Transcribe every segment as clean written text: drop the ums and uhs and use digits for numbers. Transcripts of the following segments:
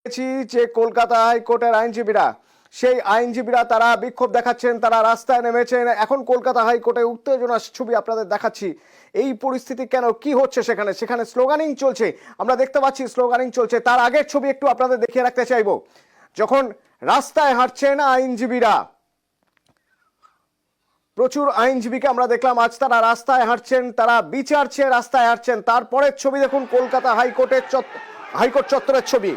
যে কলকাতা হাইকোর্টের আইনজীবীরা সেই আইনজীবীরা তারা বিক্ষোভ দেখাচ্ছেন, তারা রাস্তায় নেমেছেন। এখন কলকাতা হাইকোর্টে উত্তেজনার ছবি আপনাদের দেখাচ্ছি। এই পরিস্থিতি কেন, কি হচ্ছে সেখানে? সেখানে স্লোগানিং চলছে, আমরা দেখতে পাচ্ছি স্লোগানিং চলছে। তার আগের ছবি একটু আপনাদের দেখিয়ে রাখতে চাইবো। যখন রাস্তায় হাঁটছেন আইনজীবীরা, প্রচুর আইনজীবীকে আমরা দেখলাম আজ তারা রাস্তায় হাঁটছেন, তারা বিচার চেয়ে রাস্তায় হাঁটছেন। তারপরের ছবি দেখুন কলকাতা হাইকোর্ট চত্বরের ছবি।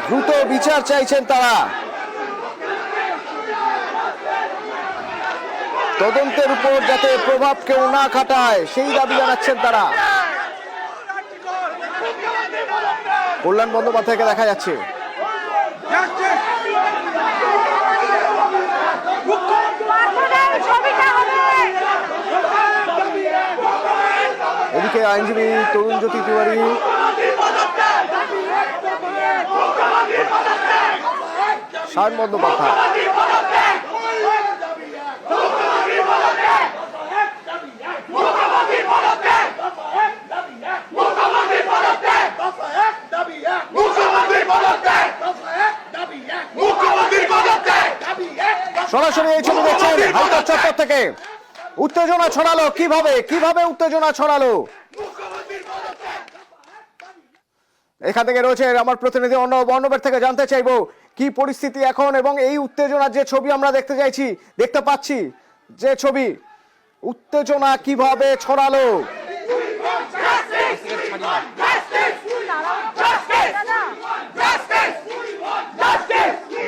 দ্রুত বিচার চাইছেন তারা, তদন্তের উপর যাতে প্রভাব কেউ না খাটায় সেই দাবি জানাচ্ছেন তারা। কল্যাণ বন্দ্যোপাধ্যায়কে দেখা যাচ্ছে। এদিকে আইনজীবী তরুণজ্যোতি তিওয়ারি, সায়ন বন্দ্যোপাধ্যায়, সরাসরি এই ছবি দেখছেন হাইকোর্ট চত্বর থেকে। উত্তেজনা ছড়ালো কিভাবে উত্তেজনা ছড়ালো এখান থেকে রয়েছে আমার প্রতিনিধি অর্ণবের থেকে জানতে চাইবো কি পরিস্থিতি এখন, এবং এই উত্তেজনার যে ছবি আমরা দেখতে পাচ্ছি যে ছবি, উত্তেজনা কিভাবে ছড়ালো।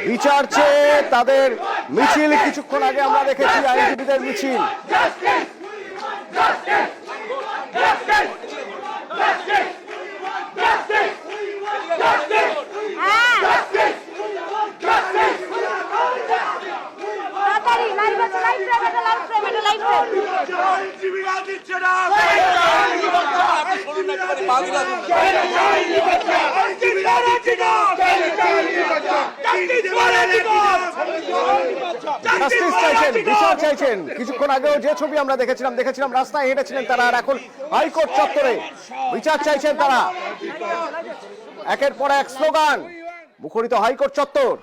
বিচার চেয়ে তাদের মিছিল, কিছুক্ষণ আগে আমরা দেখেছি আইনজীবীদের মিছিল। বিচার চাইছেন। কিছুক্ষণ আগেও যে ছবি আমরা দেখেছিলাম রাস্তায় হেঁটেছিলেন তারা, আর এখন হাইকোর্ট চত্বরে বিচার চাইছেন তারা। একের পর এক স্লোগান মুখরিত হাইকোর্ট চত্বর।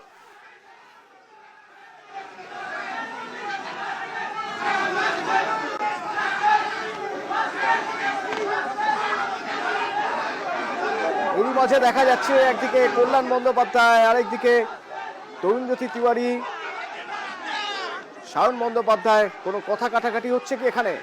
এরই মাঝে দেখা যাচ্ছে একদিকে কল্যাণ বন্দ্যোপাধ্যায়, আরেকদিকে তরুণজ্যোতি তিওয়ারি, সায়ন বন্দ্যোপাধ্যায়। কোনো কথা কাটাকাটি হচ্ছে কি এখানে?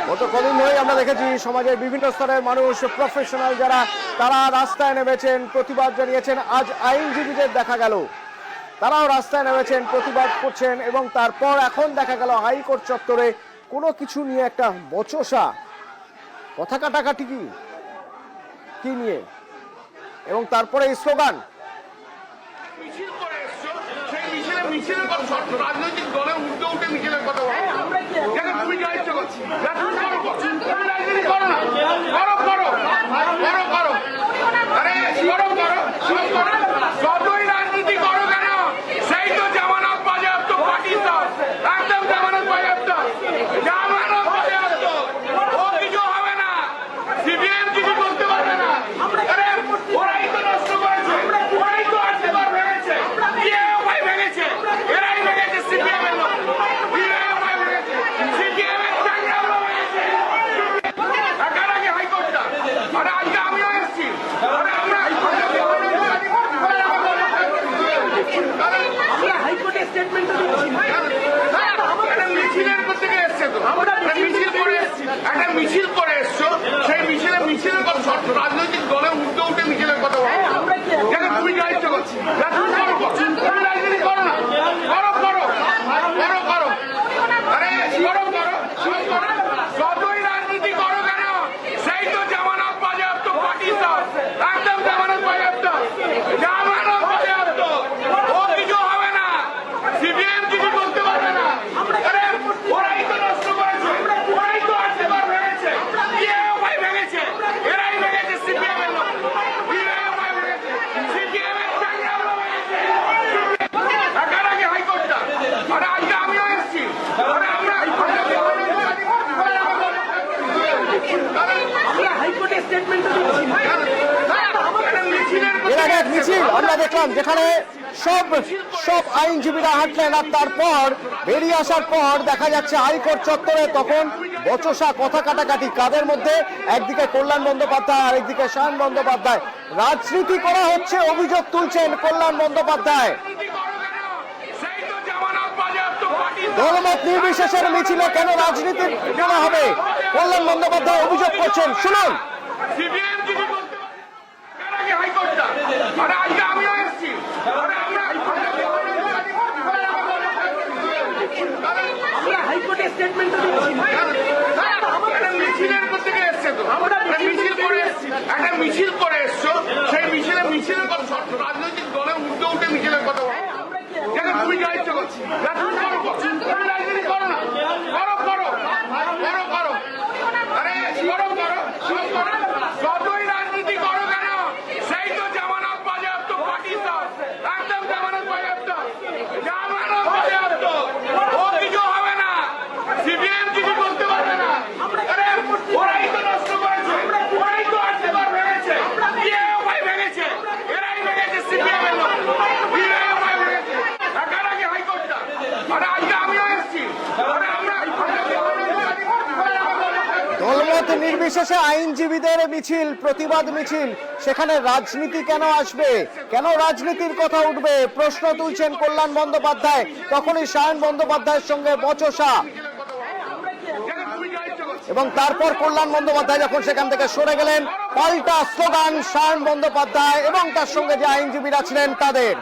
গত কদিন ধরেই আমরা দেখেছি সমাজের বিভিন্ন স্তরের মানুষ, প্রফেশনাল যারা, তারা রাস্তায় নেমেছেন, প্রতিবাদ জানিয়েছেন। আজ আইনজীবীদের দেখা গেল তারাও রাস্তায় নেমেছেন, প্রতিবাদ করছেন। এবং তারপর এখন দেখা গেল হাইকোর্ট চত্বরে কোনো কিছু নিয়ে একটা বচসা, কথা কাটাকাটি কি নিয়ে, এবং তারপরে এই স্লোগান। রাজনৈতিক দলে উঠে উঠে মিছিলের কথা বলো, তুমি দায়িত্ব করছি যতই রাজনীতি করো কেন, সেই তো জামানত বাজেয়াপ্ত, পার্টি তো একদম জামানত বাজেয়াপ্ত, ও কিছু হবে না, সিপিএম কিছু করতে পারবে না। ওরাই তো নষ্ট করেছে, ওরাই তো আসতে পারবে ভেঙেছে, এরাই ভেঙেছে সিপিএম এর লোক, সিপিএম এর চাকরাগুলো ভেঙেছে। একার আগে হাইকোর্টটা, আর মিছিল করে এসছো, সেই মিছিলের কথা রাজনৈতিক দলে উঠতে উঠে মিছিলের কথা বলো। কেন তুমি দায়িত্ব করছি? তুমি রাজনীতি করো না, করো করো করো করো, আরে করো করো করো। যতই রাজনীতি করো কেন, সেই তো জামানত বাজেয়াপ্ত পার্টি সব, একদম জামানত বাজেয়াপ্ত, জামানত বাজেয়াপ্ত। ও কিছু হবে না, সিপিএম কিছু করতে পারবে না। আরে ওরাই তো নষ্ট করেছে, ওরাই তো আর্থিকভাবে ভেঙেছে, ভাই ভেঙেছে, এরাই ভেঙেছে সিপিএম এর লোক, ভাই ভেঙেছে, সিপিএম এর চাকরাগুলো ভেঙেছে। ঢাকার আগে হাইকোর্টটা, আরে আজকে আমিও এসেছি, আরে আমরা হাইকোর্টের স্টেটমেন্ট এর আগে এক মিছিল আমরা দেখলাম যেখানে সব আইনজীবীরা হাঁটলেন, আর তারপর বেরিয়ে আসার পর দেখা যাচ্ছে হাইকোর্ট চত্বরে তখন বচসা, কথা কাটাকাটি কাদের মধ্যে, একদিকে কল্যাণ বন্দ্যোপাধ্যায় আর একদিকে শায়ন বন্দ্যোপাধ্যায়। রাজনীতি করা হচ্ছে অভিযোগ তুলছেন কল্যাণ বন্দ্যোপাধ্যায়। দলমত নির্বিশেষের মিছিলে কেন রাজনীতি করা হবে কল্যাণ বন্দ্যোপাধ্যায় অভিযোগ করছেন, শুনুন। সিপিএম কিছু করতে পারবে না, হাইকোর্টটা, আরে আজকে আমিও এসেছি, আরে আমরা হাইকোর্টের স্টেটমেন্ট মিছিলের করতে গিয়ে এসছে তো, মিছিল করে এসছি, একটা মিছিল করে এসছো, সেই মিছিলের কথা রাজনৈতিক দলে উঠতে উঠে মিছিলের কথা বলো। কেন তুমি দায়িত্ব করছি? তুমি রাজনীতি করো না, করো করো করো করো, আরে করো করো করো। যতই রাজনীতি করো কেন, সেই তো জামানত বাজেয়াপ্ত পার্টি সব, একদম জামানত বাজেয়াপ্ত, জামানত বাজেয়াপ্ত। ও কিছু হবে না, সিপিএম কিছু করতে পারবে না। আরে ওরাই তো নষ্ট করেছে, ওরাই তো আর্থিকভাবে ভেঙেছে, ভাই ভেঙেছে, এরাই ভেঙেছে সিপিএম এর লোক, ভাই ভেঙেছে। ঢাকার আগে হাইকোর্টটা, আরে আজকে আমিও এসেছি, আরে আমরা দলমত নির্বিশেষে আইনজীবীদের মিছিল, প্রতিবাদ মিছিল, সেখানে রাজনীতি কেন আসবে, কেন রাজনীতির কথা উঠবে, প্রশ্ন তুলছেন কল্যাণ বন্দ্যোপাধ্যায়। তখনই শায়ন বন্দ্যোপাধ্যায়ের সঙ্গে বচসা, এবং তারপর কল্যাণ বন্দ্যোপাধ্যায় যখন সেখান থেকে সরে গেলেন, পাল্টা স্লোগান শায়ন বন্দ্যোপাধ্যায় এবং তার সঙ্গে যে আইনজীবীরা ছিলেন তাদের।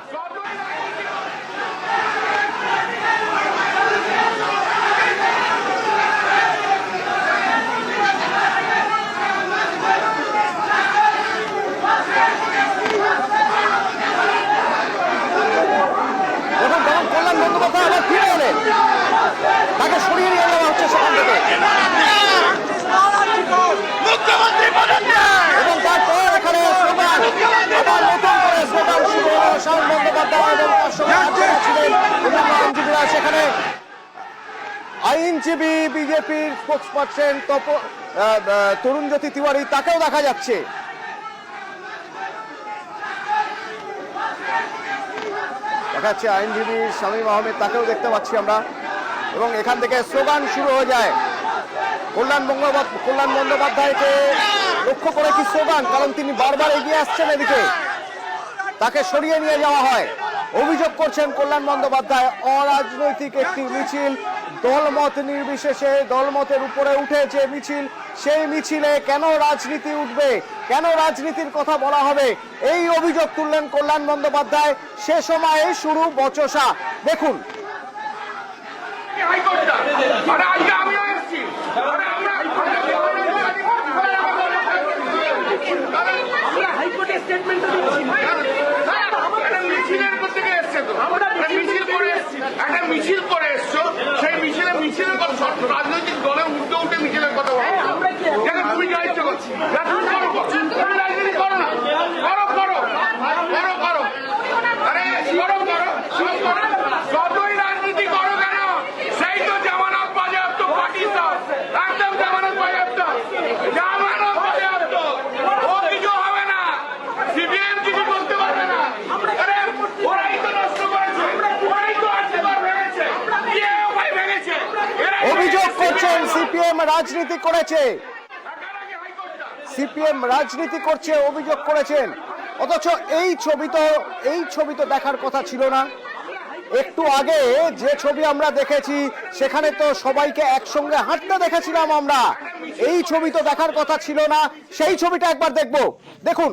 যখন কল্যাণ বন্দ্যোপাধ্যায় আবার ফিরে এলেন, তাকে সরিয়ে নিয়ে যাওয়া হচ্ছে সেখান থেকে, এবং তারপর এখানে স্লোগান, আবার নতুন করে স্লোগান শুরু হলো শায়ন বন্দ্যোপাধ্যায় এবং তার সঙ্গে যারা ছিলেন অন্যান্য আইনজীবীরা। সেখানে আইনজীবী বিজেপির স্পোক্সপারসন তরুণজ্যোতি তিওয়ারি, তাকেও দেখা যাচ্ছে। দেখা যাচ্ছে আইনজীবী শামীম আহমেদ, তাকেও দেখতে পাচ্ছি আমরা, এবং এখান থেকে স্লোগান শুরু হয়ে যায়। কল্যাণ বন্দ্যোপাধ্যায়কে লক্ষ্য করে কি স্লোগান, কারণ তিনি বারবার এগিয়ে আসছেন এদিকে, তাকে সরিয়ে নিয়ে যাওয়া হয়। অভিযোগ করছেন কল্যাণ বন্দ্যোপাধ্যায় অরাজনৈতিক একটি মিছিল, দলমত নির্বিশেষে, দলমতের উপরে উঠে যে মিছিল, সেই মিছিলে কেন রাজনীতি উঠবে, কেন রাজনীতির কথা বলা হবে, এই অভিযোগ তুললেন কল্যাণ বন্দ্যোপাধ্যায়। সে সময়ে শুরু বচসা, দেখুন। হাইকোর্টটা, আরে আজকে আমিও এসেছি, আরে আমরা হাইকোর্টের স্টেটমেন্ট মিছিলের করতে গিয়ে এসছে তো, মিছিল করে এসছি, একটা মিছিল করে এসছো, সেই মিছিলের কথা রাজনৈতিক দলে উঠতে উঠে মিছিলের কথা বলো। কেন তুমি দায়িত্ব করছি? তুমি রাজনীতি করো না, করো করো করো করো, আরে করো করো করো। যতই রাজনীতি করো কেন, সেই তো জামানত বাজেয়াপ্ত পার্টি সব, একদম জামানত বাজেয়াপ্ত, জামানত বাজেয়াপ্ত। ও কিছু হবে না, সিপিএম কিছু করতে পারবে না। আরে ওরাই তো নষ্ট করেছে, ওরাই তো আর্থিকভাবে ভেঙেছে, ভাই ভেঙেছে, অভিযোগ করছেন সিপিএম রাজনীতি করেছে, সিপিএম রাজনীতি করছে অভিযোগ করেছেন। অথচ এই ছবি তো দেখার কথা ছিল না, একটু আগে যে ছবি আমরা দেখেছি সেখানে তো সবাইকে একসঙ্গে হাঁটতে দেখেছিলাম আমরা, এই ছবি তো দেখার কথা ছিল না। সেই ছবিটা একবার দেখব। দেখুন,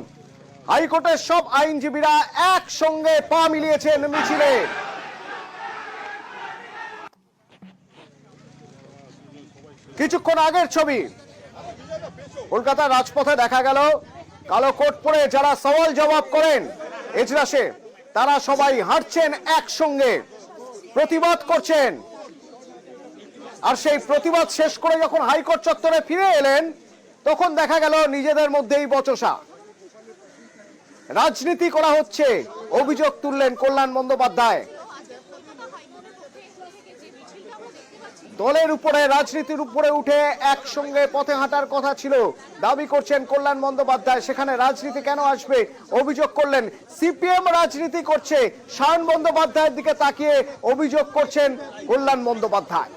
হাইকোর্টের সব আইনজীবীরা একসঙ্গে পা মিলিয়েছেন মিছিলে। কিছুক্ষণ আগের ছবি, কলকাতার রাজপথে দেখা গেল কালো কোট পরে যারা সওয়াল জবাব করেন এজলাসে, তারা সবাই হাঁটছেন একসঙ্গে, প্রতিবাদ করছেন। আর সেই প্রতিবাদ শেষ করে যখন হাইকোর্ট চত্বরে ফিরে এলেন, তখন দেখা গেল নিজেদের মধ্যেই বচসা, রাজনীতি করা হচ্ছে, অভিযোগ তুললেন কল্যাণ বন্দ্যোপাধ্যায়। দলের উপরে, রাজনীতির উপরে উঠে একসঙ্গে পথে হাঁটার কথা ছিল, দাবি করছেন কল্যাণ বন্দ্যোপাধ্যায়। সেখানে রাজনীতি কেন আসবে অভিযোগ করলেন। সিপিএম রাজনীতি করছে, সায়ন বন্দ্যোপাধ্যায়ের দিকে তাকিয়ে অভিযোগ করছেন কল্যাণ বন্দ্যোপাধ্যায়।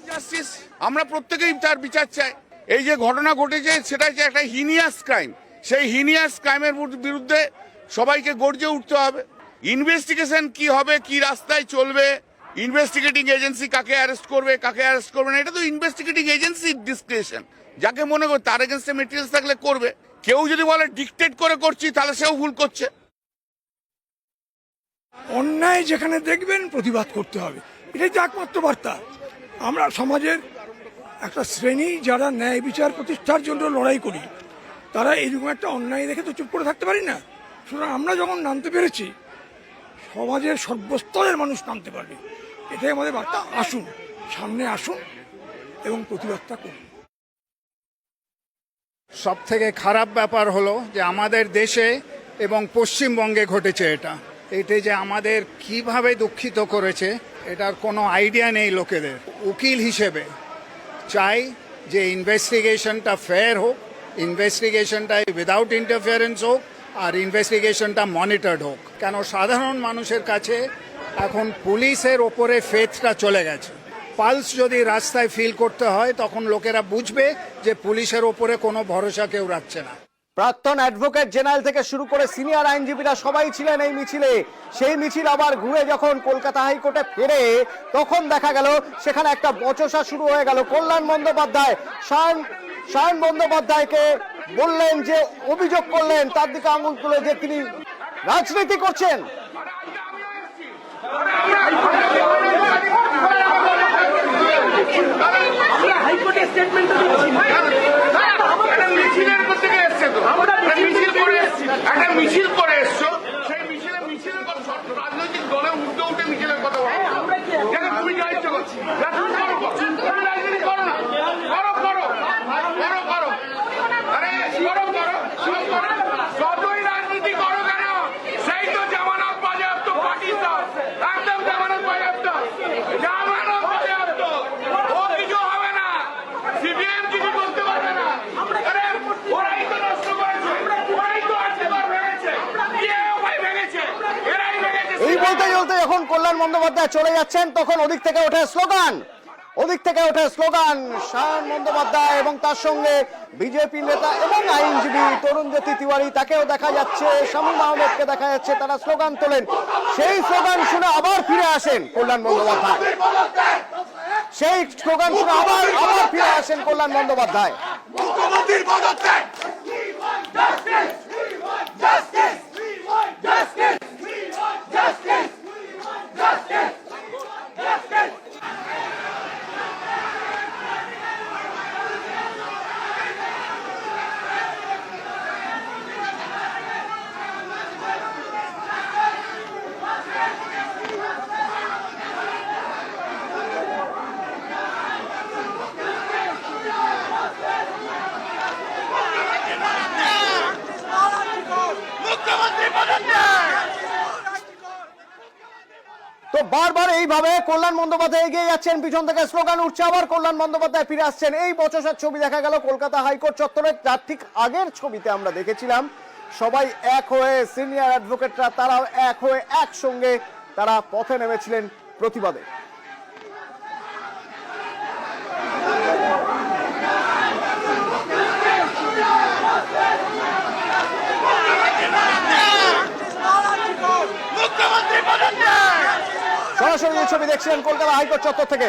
জাস্টিস, আমরা প্রত্যেকেই তার বিচার চাই। এই যে ঘটনা ঘটেছে সেটা হচ্ছে একটা হিনিয়াস ক্রাইম। সেই হিনিয়াস ক্রাইমের বিরুদ্ধে সবাইকে গর্জে উঠতে হবে। ইনভেস্টিগেশন কি হবে, কি রাস্তায় চলবে, ইনভেস্টিগেটিং এজেন্সি কাকে অ্যারেস্ট করবে, কাকে অ্যারেস্ট করবে না, এটা তো ইনভেস্টিগেটিং এজেন্সির ডিসক্রিপশন। যাকে মনে করে তার এগেনস্টে মেটেরিয়ালস থাকলে করবে। কেউ যদি বলে ডিকটেট করে করছি, তাহলে সেও ভুল করছে। অন্যায় যেখানে দেখবেন প্রতিবাদ করতে হবে, এটাই তো একমাত্র বার্তা। আমরা সমাজের একটা শ্রেণী যারা ন্যায় বিচার প্রতিষ্ঠার জন্য লড়াই করি, তারা এইরকম একটা অন্যায় দেখে তো চুপ করে থাকতে পারি না। সুতরাং আমরা যখন নামতে পেরেছি, সমাজের সর্বস্তরের মানুষ নামতে পারবে, এটাই আমাদের বার্তা। আসুন, সামনে আসুন এবং প্রতিবাদটা করুন। সব থেকে খারাপ ব্যাপার হলো যে আমাদের দেশে এবং পশ্চিমবঙ্গে ঘটেছে এটা যে আমাদের কিভাবে দুঃখিত করেছে, এটার কোনো আইডিয়া নেই লোকেদের। উকিল হিসেবে চাই যে ইনভেস্টিগেশনটা ফেয়ার হোক, ইনভেস্টিগেশনটা উইদাউট ইন্টারফিয়ারেন্স হোক, আর ইনভেস্টিগেশনটা মনিটরড হোক। কেন সাধারণ মানুষের কাছে এখন পুলিশের ওপরে ফেথটা চলে গেছে। পালস যদি রাস্তায় ফিল করতে হয়, তখন লোকেরা বুঝবে যে পুলিশের ওপরে কোনো ভরসা কেউ রাখছে না। প্রাক্তন অ্যাডভোকেট জেনারেল থেকে শুরু করে সিনিয়র আইনজীবীরা সবাই ছিলেন এই মিছিলে। সেই মিছিল আবার ঘুরে যখন কলকাতা হাইকোর্টে ফেরে, তখন দেখা গেল সেখানে একটা বচসা শুরু হয়ে গেল। কল্যাণ বন্দ্যোপাধ্যায় সায়ন বন্দ্যোপাধ্যায়কে বললেন, যে অভিযোগ করলেন তার দিকে আঙুল তুলে, যে তিনি রাজনীতি করছেন। মিছিলের থেকে এসছে তো, একটা মিছিল করে এসছো, সেই মিছিলের কথা রাজনৈতিক দলে উঠতে উঠে মিছিলের কথা বলো। তুমি যা ইচ্ছে করছি, তুমি রাজনীতি করো না, করো করো করো করো, আরে করো করো, যতই রাজনীতি করো কেন, সেই তো জামানত বাজেয়াপ্ত পার্টি, একদম জামানত বাজেয়াপ্ত, জামানত বাজেয়াপ্ত। ও কিছু হবে না, সিপিএম কিছু করতে পারবে না। আরে ওরাই তো নষ্ট করেছে, ওরাই তো আর্থিকভাবে ভেঙেছে, ভাই ভেঙেছে, এরাই ভেঙেছে। এই বলতে বলতে যখন কল্যাণ বন্দ্যোপাধ্যায় চলে যাচ্ছেন, তখন ওদিক থেকে ওঠে স্লোগান, সায়ন বন্দ্যোপাধ্যায় এবং তার সঙ্গে বিজেপি নেতা এবং আইনজীবী তরুণজ্যোতি তিওয়ারি, তাকেও দেখা যাচ্ছে, শামীম আহমেদকে দেখা যাচ্ছে, তারা স্লোগান তোলেন। সেই স্লোগান শুনে আবার ফিরে আসেন কল্যাণ বন্দ্যোপাধ্যায়। কল্যাণ বন্দ্যোপাধ্যায় তো বারবার এইভাবে কল্যাণ বন্দ্যোপাধ্যায় এগিয়ে যাচ্ছেন, পিছন থেকে স্লোগান উঠছে, আবার কল্যাণ বন্দ্যোপাধ্যায় ফিরে আসছেন। এই বচসার ছবি দেখা গেল কলকাতা হাইকোর্ট চত্বরে। তার ঠিক আগের ছবিতে আমরা দেখেছিলাম সবাই এক হয়ে, সিনিয়র অ্যাডভোকেটরা তারাও এক হয়ে একসঙ্গে তারা পথে নেমেছিলেন প্রতিবাদে। সরাসরি ছবি দেখছেন কলকাতা হাইকোর্ট চত্বর থেকে।